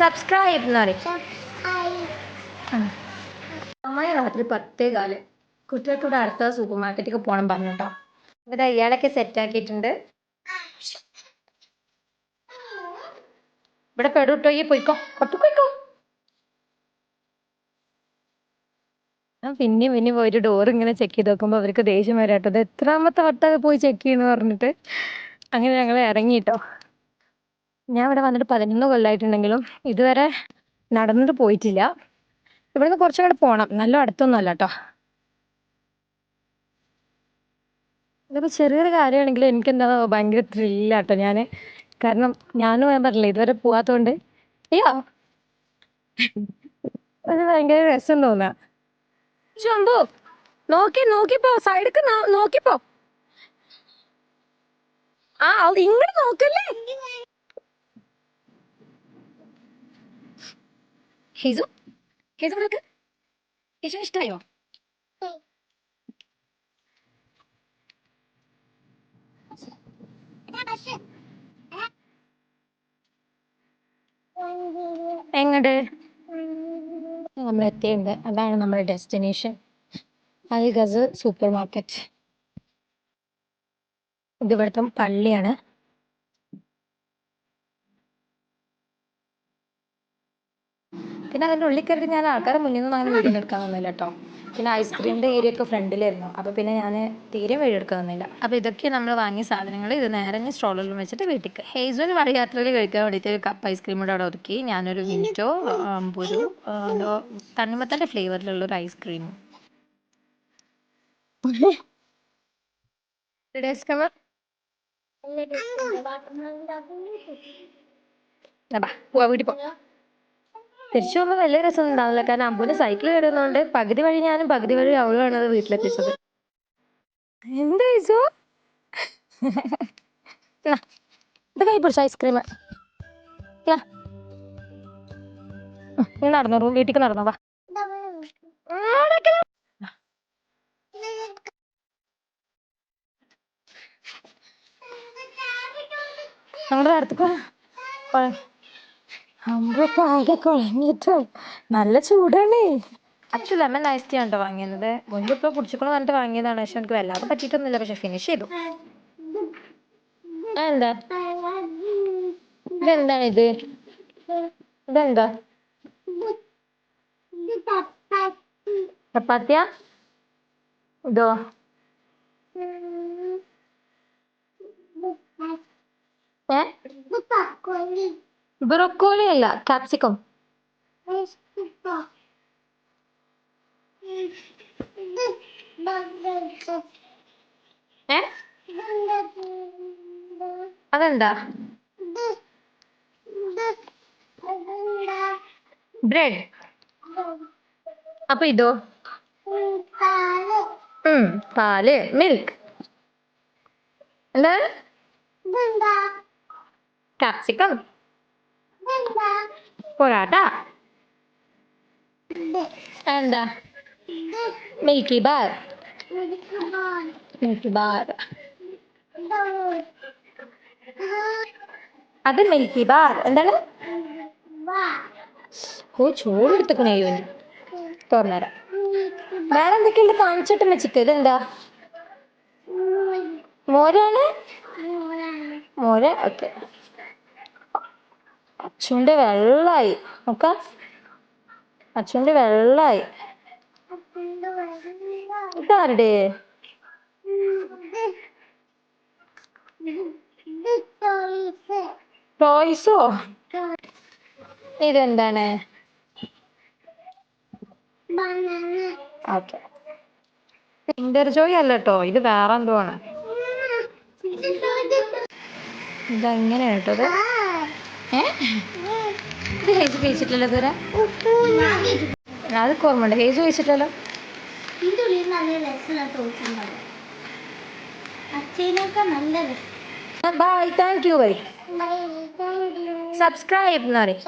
Subscribe എന്ന് പറയും. സമയം രാത്രി 10:15. കുട്ടികൾക്ക് ഇവിടെ അടുത്ത സൂപ്പർ മാർക്കറ്റിലേക്ക് പോകണം പറഞ്ഞു കേട്ടോ. ഇവിടെ ഇയാളൊക്കെ സെറ്റ് ആക്കിയിട്ടുണ്ട്. ഇവിടെ പെടുട്ടോ, ഈ പോയിക്കോ, പോയിക്കോ. പിന്നെയും ഒരു ഡോർ ഇങ്ങനെ ചെക്ക് ചെയ്ത് നോക്കുമ്പോൾ അവർക്ക് ദേഷ്യം വരാട്ടോ. അത് എത്രാമത്തെ വട്ടം പോയി ചെക്ക് ചെയ്യുന്നു പറഞ്ഞിട്ട് അങ്ങനെ ഞങ്ങൾ ഇറങ്ങിട്ടോ. ഞാൻ ഇവിടെ വന്നിട്ട് 11 കൊല്ലമായിട്ടുണ്ടെങ്കിലും ഇതുവരെ നടന്നിട്ട് പോയിട്ടില്ല. ഇവിടുന്ന് കുറച്ചുകൂടെ പോകണം, നല്ല അടുത്തൊന്നും അല്ല കേട്ടോ. ഇതിപ്പോൾ ചെറിയൊരു കാര്യമാണെങ്കിലും എനിക്കെന്താ ഭയങ്കര ത്രില്ലാട്ടോ ഞാൻ. കാരണം ഞാനും പറഞ്ഞില്ലേ ഇതുവരെ പോവാത്തതുകൊണ്ട് അയ്യോ അത് ഭയങ്കര രസം തോന്നാ. ശംഭു നോക്കിപ്പോ, സൈഡിക്ക് നോക്കിപ്പോ. ആ ഇങ്ങോട്ട് നോക്കല്ലേ. ഹിസു നിനക്ക് ഹിസു ഇഷ്ടായോ? എങ്ങട് നമ്മൾ എത്തിയുണ്ട്. അതാണ് നമ്മുടെ ഡെസ്റ്റിനേഷൻ, അൽ ഗസൽ സൂപ്പർ മാർക്കറ്റ്. ഇത് ഇവിടുത്തെ പള്ളിയാണ്. പിന്നെ അതിൻ്റെ ഉള്ളിൽ കയറി ഞാൻ ആൾക്കാരെ മുന്നിൽ നിന്നും അങ്ങനെ വീഡിയോ എടുക്കാൻ തന്നില്ല കേട്ടോ. പിന്നെ ഐസ്ക്രീമിൻ്റെ ഏരിയ ഒക്കെ ഫ്രണ്ടിലായിരുന്നു, അപ്പോൾ പിന്നെ ഞാൻ തീരെ വീഡിയോ എടുക്കാൻ തന്നില്ല. അപ്പോൾ ഇതൊക്കെ നമ്മൾ വാങ്ങിയ സാധനങ്ങൾ ഇത് നേരെ സ്ട്രോളിലും വെച്ചിട്ട് വീട്ടിലേക്ക്. ഹേസുവിന് വഴിയാത്രയിൽ കഴിക്കാൻ വേണ്ടിയിട്ട് ഒരു കപ്പ് ഐസ്ക്രീം കൂടെ അവിടെ ഒതുക്കി. ഞാനൊരു വിൻറ്റോ ഒരു എന്തോ തണ്ണിമത്തൻ്റെ ഫ്ലേവറിലുള്ളൊരു ഐസ്ക്രീമും. വീട്ടിൽ പോ. തിരിച്ചു പോകുമ്പോൾ വലിയ രസമൊന്നും ഉണ്ടാവില്ല, കാരണം അമ്പൂന് സൈക്കിൾ കയറുന്നതുകൊണ്ട് പകുതി വഴി ഞാനും പകുതി വഴി അവളുമാണ് അത് വീട്ടിലെത്തിച്ചത്. എന്താ ഐസു ഇത് കൈ പിടിച്ച ഐസ്ക്രീം നടന്നോ, വീട്ടിലേക്ക് നടന്നോ. വാ നമ്മുടെ അടുത്ത് അമ്പൊക്കെ ആകെ കുഴഞ്ഞിട്ടോ, നല്ല ചൂടാണ്. അച്ഛൻ ലെമൺ ഐസ് ടീ ആണ് വാങ്ങിയത്. മുൻപ് ഇപ്പോൾ കുടിച്ചിക്കണം പറഞ്ഞിട്ട് വാങ്ങിയതാണ്, പക്ഷെ എനിക്ക് വല്ലാതെ പറ്റിയിട്ടൊന്നുമില്ല. പക്ഷെ ഫിനിഷ് ചെയ്തു. എന്താ ഇതെന്താണ് ഇതെന്താ ചപ്പാത്തിയാ? ഇതോ ബ്രൊക്കോളി അല്ല, കാപ്സിക്കം. അതെന്താ? ബ്രെഡ്. അപ്പൊ ഇതോ? പാല്, മിൽക്ക്. എന്താ? കാപ്സിക്കം, പൊറാട്ട. എന്താ? Milky bar. അത് മിൽക്കി ബാർ. എന്താണ്? ഓ ചോറെടുത്തക്കണേ തുറന്നേരം. വേറെ എന്തൊക്കെയുണ്ട് കാണിച്ചിട്ടില്ല ചിക്കൻ. ഇതെന്താ? മോരാണ്. മോര്. ഓക്കെ. അച്ചുവിന്റെ വെള്ളായി നോക്ക, അച്ചുവിന്റെ വെള്ളായി. ഇതാരുടെ? ടോയ്സോ? ഇതെന്താണ്? ഓക്കെ. കിൻഡർ ജോയ് അല്ല കേട്ടോ, ഇത് വേറെ എന്തോ ആണ്. ഇതെങ്ങനെയാണ് കേട്ടോ ഇത് ഹേജ് കഴിച്ചിട്ടില്ലല്ലോ ഇതുവരെ. അതൊക്കെ ഓർമ്മയുണ്ട്, ഹേജ് കഴിച്ചിട്ടല്ലോ. Bye, thank you. Bye. Subscribe എന്ന് പറയും.